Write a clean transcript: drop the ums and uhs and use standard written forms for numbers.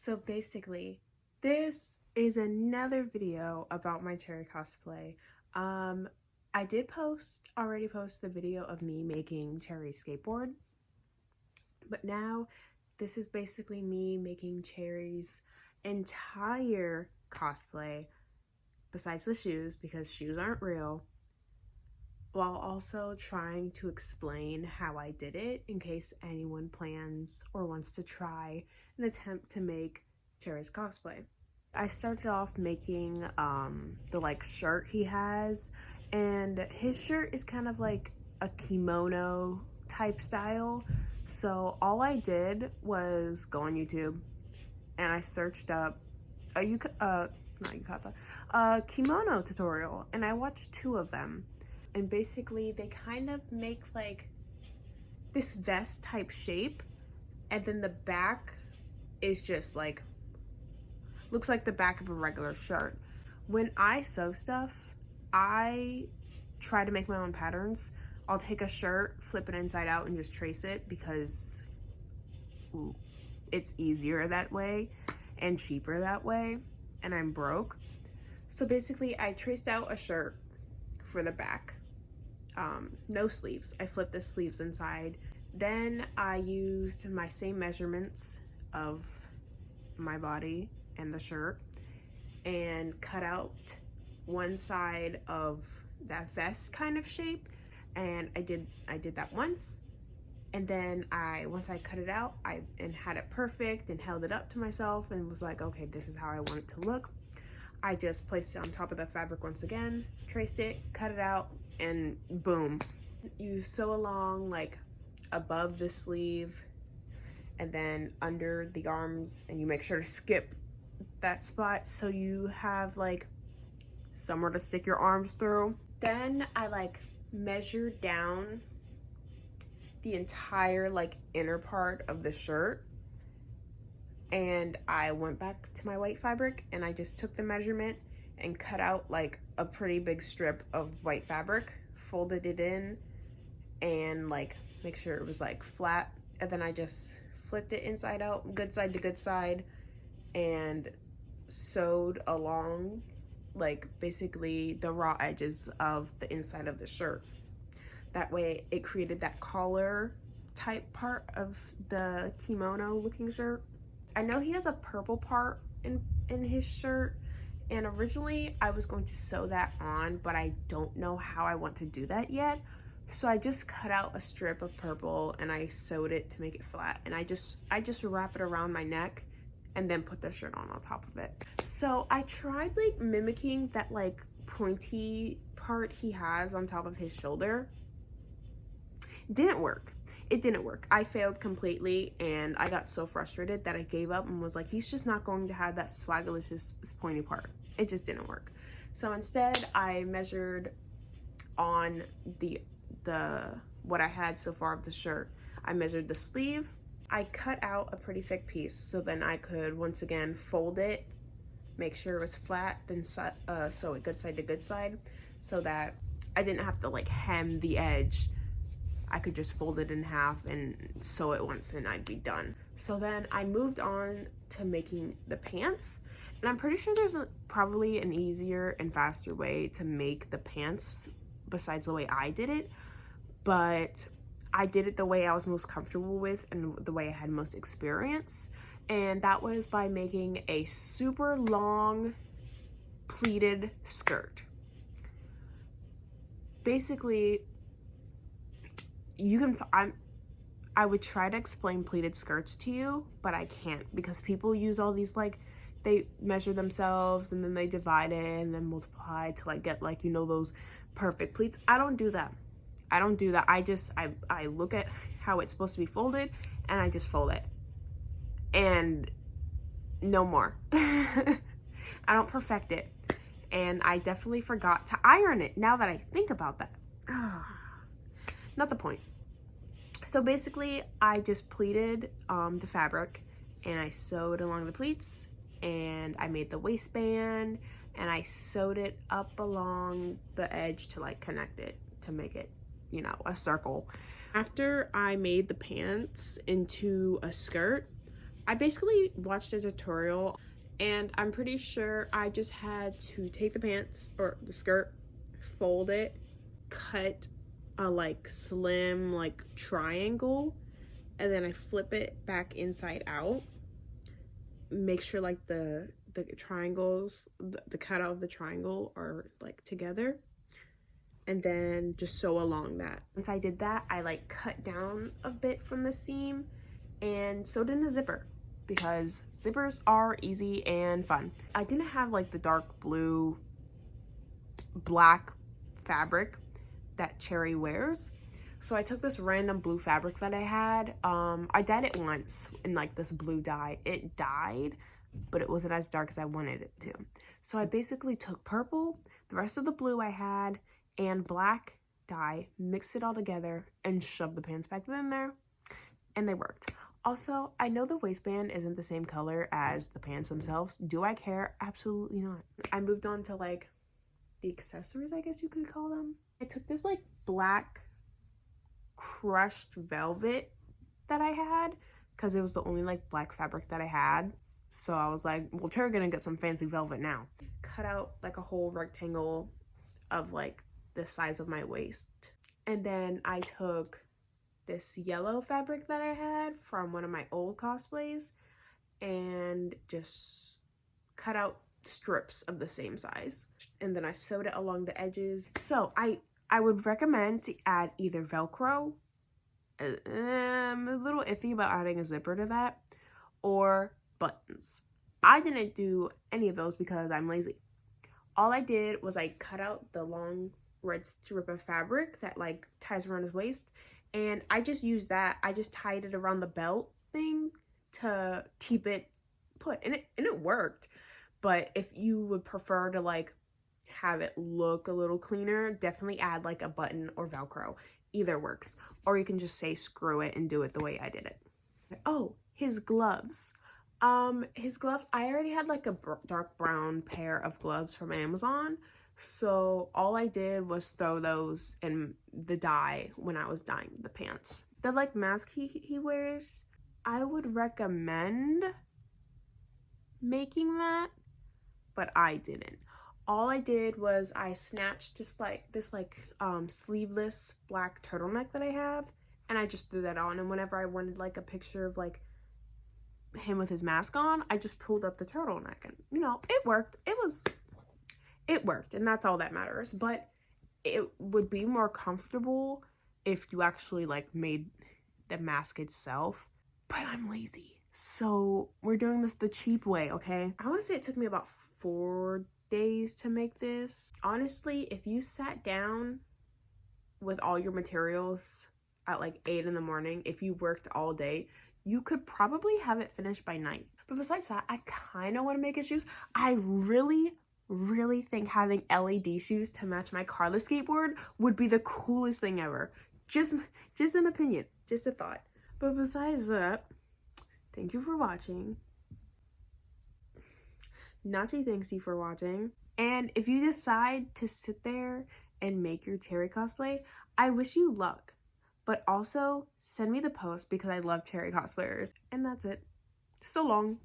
So basically, this is another video about my cherry cosplay. I did already post the video of me making cherry skateboard, but now this is basically me making Cherry's entire cosplay, besides the shoes, because shoes aren't real, while also trying to explain how I did it in case anyone plans or wants to try an attempt to make Cherry's cosplay. I started off making the shirt he has, and his shirt is kind of like a kimono type style. So all I did was go on YouTube and I searched up Kimono Tutorial, and I watched 2 of them. And basically they kind of make like this vest type shape, and then the back is just like, looks like the back of a regular shirt. When I sew stuff, I try to make my own patterns. I'll take a shirt, flip it inside out, and just trace it because it's easier that way and cheaper that way, and I'm broke. So basically I traced out a shirt for the back. No sleeves. I flipped the sleeves inside. Then I used my same measurements of my body and the shirt and cut out one side of that vest kind of shape, and I did that once, and then once I cut it out and had it perfect and held it up to myself and was like, okay, this is how I want it to look. I just placed it on top of the fabric once again, traced it, cut it out, and boom. You sew along like above the sleeve and then under the arms, and you make sure to skip that spot so you have like somewhere to stick your arms through. Then I measured down the entire inner part of the shirt, and I went back to my white fabric and I just took the measurement and cut out a pretty big strip of white fabric, folded it in, and make sure it was flat, and then I just flipped it inside out, good side to good side, and sewed along basically the raw edges of the inside of the shirt. That way it created that collar type part of the kimono looking shirt. I know he has a purple part in his shirt, and originally I was going to sew that on, but I don't know how I want to do that yet. So I just cut out a strip of purple and I sewed it to make it flat, and I just wrap it around my neck and then put the shirt on top of it. So I tried mimicking that pointy part he has on top of his shoulder. Didn't work. It didn't work. I failed completely, and I got so frustrated that I gave up and was like, he's just not going to have that swaggalicious pointy part. It just didn't work. So instead I measured on the what I had so far of the shirt. I measured the sleeve. I cut out a pretty thick piece so then I could once again fold it, make sure it was flat, then sew it good side to good side so that I didn't have to hem the edge. I could just fold it in half and sew it once and I'd be done. So then I moved on to making the pants, and I'm pretty sure there's probably an easier and faster way to make the pants besides the way I did it, but I did it the way I was most comfortable with and the way I had most experience, and that was by making a super long pleated skirt. Basically, I would try to explain pleated skirts to you, but I can't, because people use all these they measure themselves and then they divide it and then multiply to get those perfect pleats. I don't do that. I look at how it's supposed to be folded and I just fold it, and no more. I don't perfect it, and I definitely forgot to iron it now that I think about that. Not the point. So basically I just pleated the fabric and I sewed along the pleats, and I made the waistband and I sewed it up along the edge to connect it to make it, a circle. After I made the pants into a skirt, I basically watched a tutorial, and I'm pretty sure I just had to take the pants or the skirt, fold it, cut a like slim like triangle, and then I flip it back inside out. Make sure like the triangles, the cutout of the triangle are like together, and then just sew along that. Once I did that, I like cut down a bit from the seam and sewed in a zipper, because zippers are easy and fun. I didn't have like the dark blue black fabric that Cherry wears, so I took this random blue fabric that I had. I dyed it once in like this blue dye. It dyed, but it wasn't as dark as I wanted it to. So I basically took purple, the rest of the blue I had, and black dye, mixed it all together, and shoved the pants back in there, and they worked. Also, I know the waistband isn't the same color as the pants themselves. Do I care? Absolutely not. I moved on to like the accessories, I guess you could call them. I took this like black crushed velvet that I had, because it was the only like black fabric that I had. So I was like, well, Cherry gonna get some fancy velvet now. Cut out like a whole rectangle of like the size of my waist. And then I took this yellow fabric that I had from one of my old cosplays and just cut out strips of the same size. And then I sewed it along the edges. So I would recommend to add either Velcro, I'm a little iffy about adding a zipper to that, or buttons. I didn't do any of those because I'm lazy. All I did was I cut out the long red strip of fabric that like ties around his waist, and I just used that. I just tied it around the belt thing to keep it put, and it worked. But if you would prefer to like have it look a little cleaner, definitely add like a button or Velcro. Either works. Or you can just say screw it and do it the way I did it. Oh, his gloves. His gloves, I already had like a dark brown pair of gloves from Amazon. So all I did was throw those in the dye when I was dyeing the pants. The like mask he wears, I would recommend making that, but I didn't. All I did was I snatched just like this sleeveless black turtleneck that I have, and I just threw that on, and whenever I wanted like a picture of like him with his mask on, I just pulled up the turtleneck, and you know, it worked. It worked, and that's all that matters. But it would be more comfortable if you actually like made the mask itself, but I'm lazy, so we're doing this the cheap way. Okay, I want to say it took me about 4 days to make this. Honestly, if you sat down with all your materials at like 8 in the morning, if you worked all day, you could probably have it finished by night. But besides that, I kind of want to make his shoes. I really think having LED shoes to match my carless skateboard would be the coolest thing ever. Just an opinion, just a thought. But besides that, thank you for watching. Nachi thanks you for watching. And if you decide to sit there and make your Cherry cosplay, I wish you luck. But also, send me the post because I love Cherry cosplayers. And that's it. So long.